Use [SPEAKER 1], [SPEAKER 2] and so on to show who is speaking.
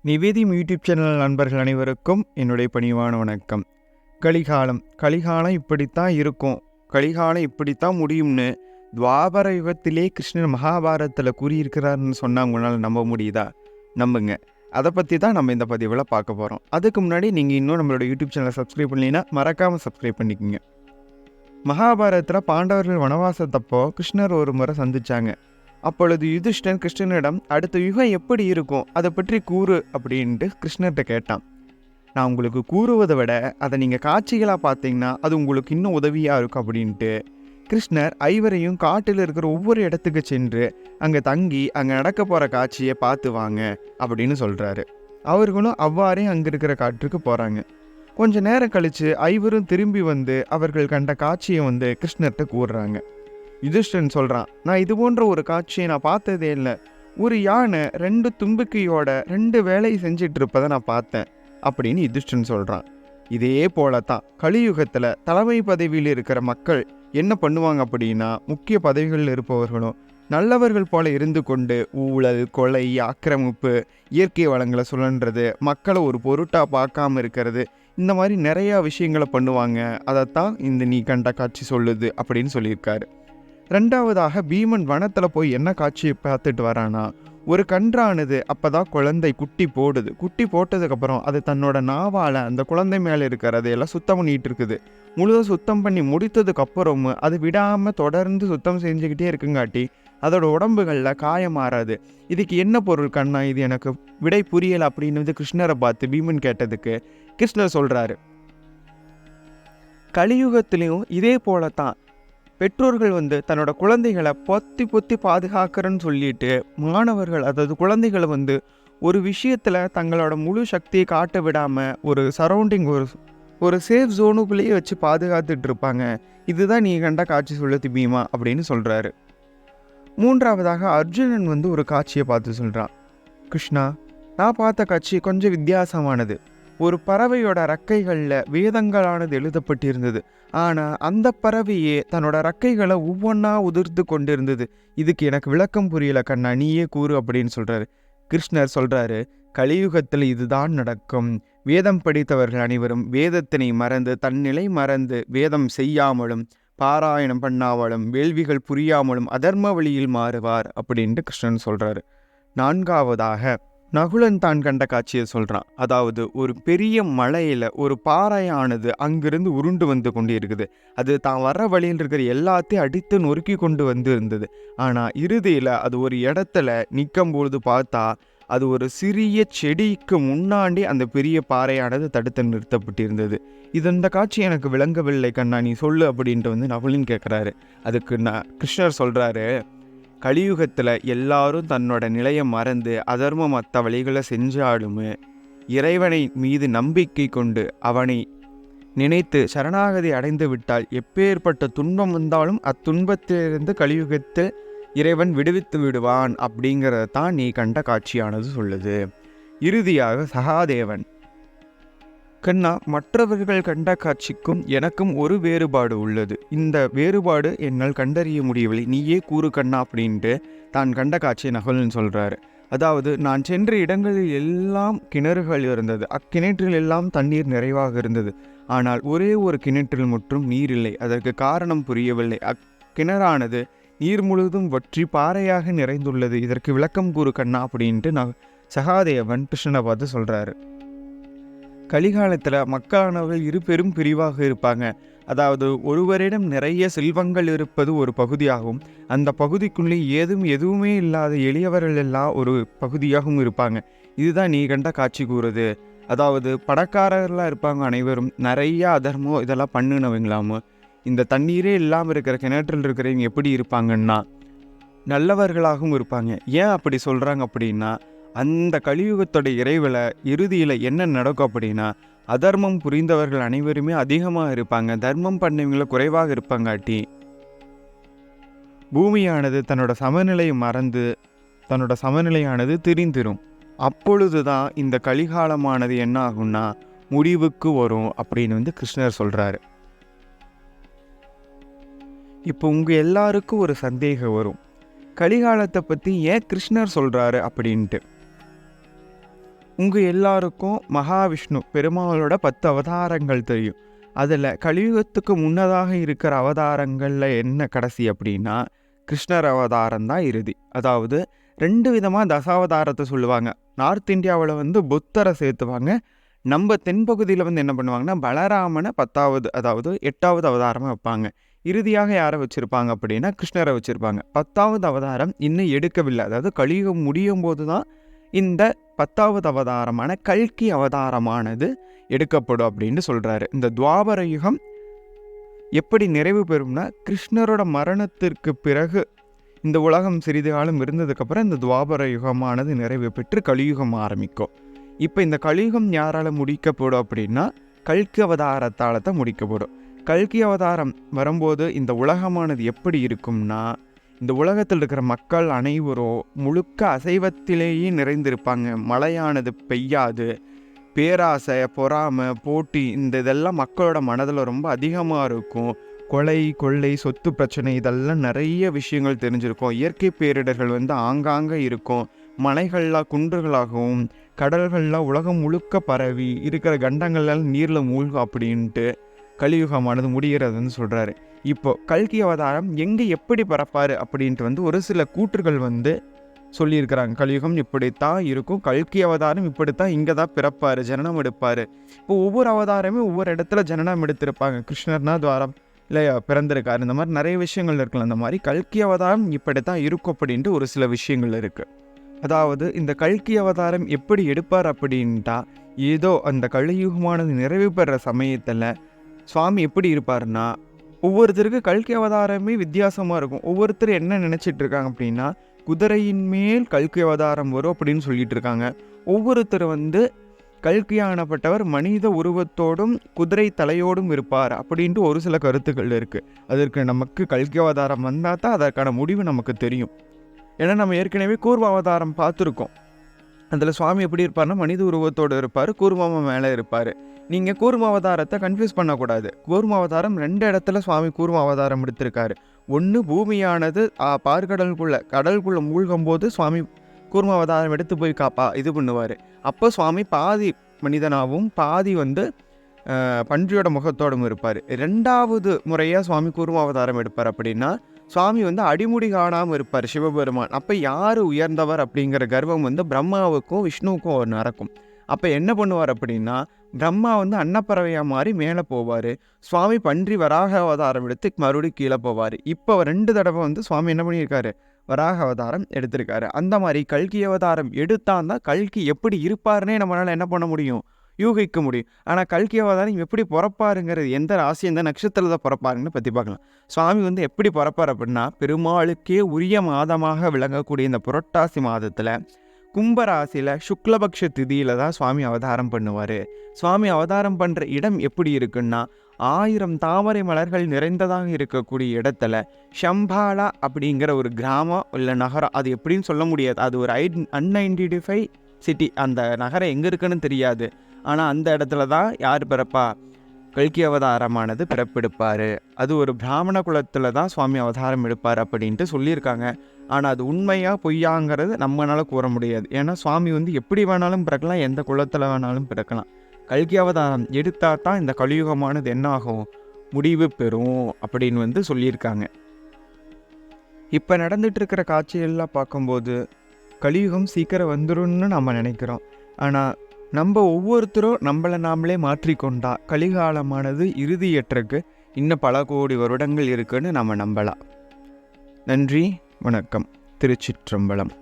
[SPEAKER 1] நிவேதிம் YouTube channel நண்பர்கள் அனைவருக்கும் என்னுடைய பணிவான வணக்கம். கலிகாலம் இப்படித்தான் இருக்கும், கலிகாலம் இப்படித்தான் முடியும்னு துவாபர யுகத்திலே கிருஷ்ணர் மகாபாரதத்தில் கூறியிருக்கிறாருன்னு சொன்னால் உங்களால் நம்ப முடியுதா? நம்புங்க. அதை பற்றி தான் நம்ம இந்த பதிவில் பார்க்க போகிறோம். அதுக்கு முன்னாடி நீங்கள் இன்னும் நம்மளோட யூடியூப் சேனலை சப்ஸ்கிரைப் பண்ணலைன்னா மறக்காமல் சப்ஸ்கிரைப் பண்ணிக்கோங்க. மகாபாரதத்தில் பாண்டவர்கள் வனவாசத்தப்போ கிருஷ்ணர் ஒரு முறை சந்திச்சாங்க. அப்பொழுது யுதிஷ்டன் கிருஷ்ணனிடம் அடுத்த யுகம் எப்படி இருக்கும் அதை பற்றி கூறு அப்படின்ட்டு கிருஷ்ணர்கிட்ட கேட்டான். நான் உங்களுக்கு கூறுவதை விட அதை நீங்கள் காட்சிகளாக பார்த்தீங்கன்னா அது உங்களுக்கு இன்னும் உதவியாக இருக்கும் அப்படின்ட்டு கிருஷ்ணர் ஐவரையும் காட்டில் இருக்கிற ஒவ்வொரு இடத்துக்கு சென்று அங்கே தங்கி அங்கே நடக்க போகிற காட்சியை பார்த்து வாங்க அப்படின்னு சொல்கிறாரு. அவர்களும் அவ்வாறே அங்கே இருக்கிற காட்டுக்கு போகிறாங்க. கொஞ்ச நேரம் கழித்து ஐவரும் திரும்பி வந்து அவர்கள் கண்ட காட்சியை கிருஷ்ணர்கிட்ட கூறுறாங்க. யுதிஷ்டன் சொல்கிறான், நான் இது போன்ற ஒரு காட்சியை நான் பார்த்ததே இல்லை. ஒரு யானை 2 தும்பிக்கையோட 2 வேலையை செஞ்சிட்டு இருப்பதை நான் பார்த்தேன் அப்படின்னு யுதிஷ்டன் சொல்கிறான். இதே போல தான் கலியுகத்தில் தலைமை பதவியில் இருக்கிற மக்கள் என்ன பண்ணுவாங்க அப்படின்னா, முக்கிய பதவிகளில் இருப்பவர்களும் நல்லவர்கள் போல இருந்து கொண்டு ஊழல், கொலை, ஆக்கிரமிப்பு, இயற்கை வளங்களை சுழன்றது, மக்களை ஒரு பொருட்டாக பார்க்காம இருக்கிறது, இந்த மாதிரி நிறையா விஷயங்களை பண்ணுவாங்க. அதைத்தான் இந்த நீ கண்ட காட்சி சொல்லுது அப்படின்னு சொல்லியிருக்காரு. ரெண்டாவதாக பீமன் வனத்தில் போய் என்ன காட்சியை பார்த்துட்டு வரானா, ஒரு கன்றானது அப்போதான் குழந்தை குட்டி போடுது. குட்டி போட்டதுக்கப்புறம் அது தன்னோட நாவால் அந்த குழந்தை மேலே இருக்கிறதையெல்லாம் சுத்தம் பண்ணிகிட்டு இருக்குது. முழுதாக சுத்தம் பண்ணி முடித்ததுக்கப்புறம் அது விடாமல் தொடர்ந்து சுத்தம் செஞ்சுக்கிட்டே இருக்குங்காட்டி அதோட உடம்புகளில் காயம் மாறாது. இதுக்கு என்ன பொருள் கண்ணா, இது எனக்கு விடை புரியலை அப்படின்னு கிருஷ்ணரை பார்த்து பீமன் கேட்டதுக்கு கிருஷ்ணர் சொல்கிறாரு, கலியுகத்திலையும் இதே போல தான் பெற்றோர்கள் தன்னோட குழந்தைகளை பொத்தி பாதுகாக்கிறன்னு சொல்லிட்டு மாணவர்கள், அதாவது குழந்தைகளை ஒரு விஷயத்தில் தங்களோட முழு சக்தியை காட்ட விடாமல் ஒரு சரௌண்டிங், ஒரு சேஃப் ஜோனுக்குள்ளேயே வச்சு பாதுகாத்துட்டு இருப்பாங்க. இதுதான் நீ கண்ட காட்சி சொல்லுது பீமா அப்படின்னு சொல்கிறாரு. மூன்றாவதாக அர்ஜுனன் ஒரு காட்சியை பார்த்து சொல்கிறான், கிருஷ்ணா, நான் பார்த்த காட்சி கொஞ்சம் வித்தியாசமானது. ஒரு பறவையோட ரக்கைகளில் வேதங்களானது எழுதப்பட்டிருந்தது. ஆனால் அந்த பறவையே தன்னோட ரக்கைகளை ஒவ்வொன்றா உதிர்த்து கொண்டிருந்தது. இதுக்கு எனக்கு விளக்கம் புரியல கண்ணா, நீயே கூறு அப்படின்னு சொல்கிறாரு. கிருஷ்ணர் சொல்கிறாரு, கலியுகத்தில் இதுதான் நடக்கும். வேதம் படித்தவர்கள் அனைவரும் வேதத்தினை மறந்து தன்னிலை மறந்து வேதம் செய்யாமலும் பாராயணம் பண்ணாமலும் வேள்விகள் புரியாமலும் அதர்ம வழியில் மாறுவார் அப்படின்ட்டு கிருஷ்ணன் சொல்கிறாரு. நான்காவதாக நகுலன் தான் கண்ட காட்சியை சொல்கிறான். அதாவது ஒரு பெரிய மலையில் ஒரு பாறையானது அங்கிருந்து உருண்டு வந்து கொண்டு இருக்குது. அது தான் வர வழியில் இருக்கிற எல்லாத்தையும் அடித்து நொறுக்கி கொண்டு இருந்தது. ஆனால் இறுதியில் அது ஒரு இடத்துல நிற்கும்பொழுது பார்த்தா அது ஒரு சிறிய செடிக்கு முன்னாடி அந்த பெரிய பாறையானது தடுத்து நிறுத்தப்பட்டிருந்தது. இந்த காட்சி எனக்கு விளங்கவில்லை கண்ணா, நீ சொல்லு அப்படின்ட்டு நகுலன் கேட்குறாரு. அதுக்கு கிருஷ்ணர் சொல்கிறாரு, கலியுகத்தில் எல்லாரும் தன்னோட நிலையை மறந்து அதர்மமற்ற வழிகளை செஞ்சாலும் இறைவனை மீது நம்பிக்கை கொண்டு அவனை நினைத்து சரணாகதி அடைந்து விட்டால் எப்பேற்பட்ட துன்பம் வந்தாலும் அத்துன்பத்திலிருந்து கலியுகத்தில் இறைவன் விடுவித்து விடுவான் அப்படிங்கிறத தான் நீ கண்ட காட்சியானது சொல்லுது. இறுதியாக சகாதேவன், கண்ணா, மற்றவர்கள் கண்ட காட்சிக்கும் எனக்கும் ஒரு வேறுபாடு உள்ளது. இந்த வேறுபாடு என்னால் கண்டறிய முடியவில்லை, நீயே கூறு கண்ணா அப்படின்ட்டு தான் கண்ட காட்சியை நகுலன் சொல்கிறாரு. அதாவது, நான் சென்ற இடங்களில் எல்லாம் கிணறுகள் இருந்தது. அக்கிணற்றில் எல்லாம் தண்ணீர் நிறைவாக இருந்தது. ஆனால் ஒரே ஒரு கிணற்றில் மட்டும் நீர் இல்லை. அதற்கு காரணம் புரியவில்லை. அக்கிணறானது நீர் முழுவதும் வற்றி பாறையாக நிறைந்துள்ளது. இதற்கு விளக்கம் கூறு கண்ணா அப்படின்ட்டு சகாதேவன் கிருஷ்ணனை பார்த்து சொல்கிறாரு. கலிகாலத்தில் மக்களானவர்கள் 2 பெரும் பிரிவாக இருப்பாங்க. அதாவது, ஒருவரிடம் நிறைய செல்வங்கள் இருப்பது ஒரு பகுதியாகவும் அந்த பகுதிக்குள்ளே எதுவுமே இல்லாத எளியவர்கள் எல்லாம் ஒரு பகுதியாகவும் இருப்பாங்க. இதுதான் நீ கண்ட காட்சி கூறுது. அதாவது, பணக்காரர்களாக இருப்பாங்க அனைவரும், நிறையா அதர்மம் இதெல்லாம் பண்ணினவங்களாமோ. இந்த தண்ணீரே இல்லாமல் இருக்கிற கிணற்றில் இருக்கிறவங்க எப்படி இருப்பாங்கன்னா நல்லவர்களாகவும் இருப்பாங்க. ஏன் அப்படி சொல்கிறாங்க அப்படின்னா, அந்த கலியுகத்தோட இறைவில் இறுதியில் என்ன நடக்கும் அப்படின்னா, அதர்மம் புரிந்தவர்கள் அனைவருமே அதிகமாக இருப்பாங்க, தர்மம் பண்ணவங்களை குறைவாக இருப்பாங்காட்டி பூமியானது தன்னோட சமநிலையை மறந்து தன்னோட சமநிலையானது திரிந்திரும். அப்பொழுது தான் இந்த கலிகாலமானது என்ன ஆகும்னா முடிவுக்கு வரும் அப்படின்னு கிருஷ்ணர் சொல்கிறாரு. இப்போ உங்கள் எல்லாருக்கும் ஒரு சந்தேகம் வரும், கலிகாலத்தை பற்றி ஏன் கிருஷ்ணர் சொல்கிறாரு அப்படின்ட்டு. உங்கள் எல்லாருக்கும் மகாவிஷ்ணு பெருமாளோட 10 அவதாரங்கள் தெரியும். அதில் கலியுகத்துக்கு முன்னதாக இருக்கிற அவதாரங்களில் என்ன கடைசி அப்படின்னா கிருஷ்ணர் அவதாரம் தான் இறுதி. அதாவது 2 விதமாக தசாவதாரத்தை சொல்லுவாங்க. நார்த் இந்தியாவில் வந்து புத்தரை சேர்த்துவாங்க. நம்ம தென்பகுதியில் வந்து என்ன பண்ணுவாங்கன்னா பலராமனை 10வது அதாவது 8வது அவதாரமாக வைப்பாங்க. இறுதியாக யாரை வச்சுருப்பாங்க அப்படின்னா கிருஷ்ணரை வச்சுருப்பாங்க. 10வது அவதாரம் இன்னும் எடுக்கவில்லை. அதாவது கலியுகம் முடியும் போது தான் இந்த 10வது அவதாரமான கல்கி அவதாரமானது எடுக்கப்படும் அப்படின்னு சொல்கிறாரு. இந்த துவாபர யுகம் எப்படி நிறைவு பெறும்னா கிருஷ்ணரோட மரணத்திற்கு பிறகு இந்த உலகம் சிறிது காலம் இருந்ததுக்கப்புறம் இந்த துவாபர யுகமானது நிறைவு பெற்று கலியுகம் ஆரம்பிக்கும். இப்போ இந்த கலியுகம் யாரால் முடிக்கப்படும் அப்படின்னா கல்கி அவதாரத்தால் தான் முடிக்கப்படும். கல்கி அவதாரம் வரும்போது இந்த உலகமானது எப்படி இருக்கும்னா இந்த உலகத்தில் இருக்கிற மக்கள் அனைவரும் முழுக்க அசைவத்திலேயே நிறைந்திருப்பாங்க. மழையானது பெய்யாது. பேராசை, பொறாமை, போட்டி இதெல்லாம் மக்களோட மனதில் ரொம்ப அதிகமாக இருக்கும். கொலை, கொள்ளை, சொத்து பிரச்சனை இதெல்லாம் நிறைய விஷயங்கள் தெரிஞ்சிருக்கும். இயற்கை பேரிடர்கள் வந்து ஆங்காங்கே இருக்கும். மலைகள்லாம் குன்றுகளாகவும் கடல்கள்லாம் உலகம் முழுக்க பரவி இருக்கிற கண்டங்கள்லாம் நீரில் மூழ்கும் அப்படின்ட்டு கலியுகமானது முடிகிறதுன்னு சொல்கிறாரு. இப்போ கல்கி அவதாரம் எங்கே எப்படி பரப்பார் அப்படின்ட்டு வந்து ஒரு சில கூற்றுகள் வந்து சொல்லியிருக்கிறாங்க. கலியுகம் இப்படித்தான் இருக்கும், கல்கி அவதாரம் இப்படித்தான் இங்கே தான் பிறப்பார், ஜனனம் எடுப்பார். இப்போ ஒவ்வொரு அவதாரமே ஒவ்வொரு இடத்துல ஜனனம் எடுத்திருப்பாங்க. கிருஷ்ணர்னா துவாரம் இல்லை பிறந்திருக்காரு. இந்த மாதிரி நிறைய விஷயங்கள் இருக்கலாம். அந்த மாதிரி கல்கி அவதாரம் இப்படித்தான் இருக்கும் அப்படின்ட்டு ஒரு சில விஷயங்கள் இருக்குது. அதாவது இந்த கல்கி அவதாரம் எப்படி எடுப்பார் அப்படின்ட்டா ஏதோ அந்த கலியுகமானது நிறைவு பெற சமயத்தில் சுவாமி எப்படி இருப்பார்னா ஒவ்வொருத்தருக்கு கல்கி அவதாரமே வித்தியாசமாக இருக்கும். ஒவ்வொருத்தர் என்ன நினச்சிட்டு இருக்காங்க அப்படின்னா குதிரையின் மேல் கல்கி அவதாரம் வரும் அப்படின்னு சொல்லிட்டு இருக்காங்க. ஒவ்வொருத்தர் வந்து கல்கியானப்பட்டவர் மனித உருவத்தோடும் குதிரை தலையோடும் இருப்பார் அப்படின்ட்டு ஒரு சில கருத்துக்கள் இருக்குது. அதற்கு நமக்கு கல்கி அவதாரம் வந்தால் தான் அதற்கான முடிவு நமக்கு தெரியும். ஏன்னா நம்ம ஏற்கனவே கூர்ம அவதாரம் பார்த்துருக்கோம். அதில் சுவாமி எப்படி இருப்பார்னா மனித உருவத்தோடு இருப்பார், கூர்ம மேலே இருப்பார். நீங்கள் கூர்ம அவதாரத்தை கன்ஃபியூஸ் பண்ணக்கூடாது. கூர்ம அவதாரம் 2 இடத்துல சுவாமி கூர்ம அவதாரம் எடுத்திருக்காரு. ஒன்று பூமியானது கடலுக்குள்ளே மூழ்கும் போது சுவாமி கூர்ம அவதாரம் எடுத்து போய் இது பண்ணுவார். அப்போ சுவாமி பாதி மனிதனாகவும் பாதி வந்து பன்றியோட முகத்தோடும் இருப்பார். 2வது முறையாக சுவாமி கூர்ம அவதாரம் எடுப்பார். அப்படின்னா சுவாமி வந்து அடிமுடி காணாமல் இருப்பார் சிவபெருமான். அப்போ யார் உயர்ந்தவர் அப்படிங்கிற கர்வம் வந்து பிரம்மாவுக்கும் விஷ்ணுவுக்கும் நடக்கும். அப்போ என்ன பண்ணுவார் அப்படின்னா பிரம்மா வந்து அன்னப்பறவையாக மாறி மேலே போவார். சுவாமி பன்றி வராக அவதாரம் எடுத்து மறுபடியும் கீழே போவார். இப்போ 2 தடவை வந்து சுவாமி என்ன பண்ணியிருக்காரு, வராக அவதாரம் எடுத்திருக்காரு. அந்த மாதிரி கல்கி அவதாரம் எடுத்தால் கல்கி எப்படி இருப்பாருன்னே நம்மளால் என்ன பண்ண முடியும், யூகிக்க முடியும். ஆனால் கல்கி அவதாரம் எப்படி பிறப்பாருங்கிறது, எந்த ராசி எந்த நட்சத்திரத்தில் பிறப்பாருன்னு பற்றி பார்க்கலாம். சுவாமி வந்து எப்படி பிறப்பார் அப்படின்னா பெருமாளுக்கே உரிய மாதமாக விளங்கக்கூடிய இந்த புரட்டாசி மாதத்தில் கும்பராசியில் சுக்லபக்ஷ திதியில் தான் சுவாமி அவதாரம் பண்ணுவார். சுவாமி அவதாரம் பண்ணுற இடம் எப்படி இருக்குன்னா 1000 தாமரை மலர்கள் நிறைந்ததாக இருக்கக்கூடிய இடத்துல ஷம்பாலா அப்படிங்கிற ஒரு கிராமம் இல்லை நகரம், அது எப்படின்னு சொல்ல முடியாது. அது ஒரு அன்ஐடென்டிஃபை சிட்டி. அந்த நகரம் எங்கே இருக்குன்னு தெரியாது. ஆனால் அந்த இடத்துல தான் யார் பிறப்பா, கல்கி அவதாரமானது பிறப்பெடுப்பார். அது ஒரு பிராமண குலத்தில் தான் சுவாமி அவதாரம் எடுப்பார் அப்படின்ட்டு சொல்லியிருக்காங்க. ஆனால் அது உண்மையாக பொய்யாங்கிறது நம்மளால் கூற முடியாது. ஏன்னா சுவாமி வந்து எப்படி வேணாலும் பிறக்கலாம், எந்த குலத்தில் வேணாலும் பிறக்கலாம். கல்கி அவதாரம் எடுத்தால் தான் இந்த கலியுகமானது என்ன ஆகும், முடிவு பெறும் அப்படின்னு வந்து சொல்லியிருக்காங்க. இப்போ நடந்துட்டு இருக்கிற காட்சியெல்லாம் பார்க்கும்போது கலியுகம் சீக்கிரம் வந்துடும்னு நம்ம நினைக்கிறோம். ஆனால் நம்ம ஒவ்வொருத்தரும் நம்மளை நாமளே மாற்றிக்கொண்டா கலிகாலமானது இறுதியற்றக்கு இன்னும் பல கோடி வருடங்கள் இருக்குன்னு நம்ம நம்பலாம். நன்றி, வணக்கம். திருச்சிற்றம்பலம்.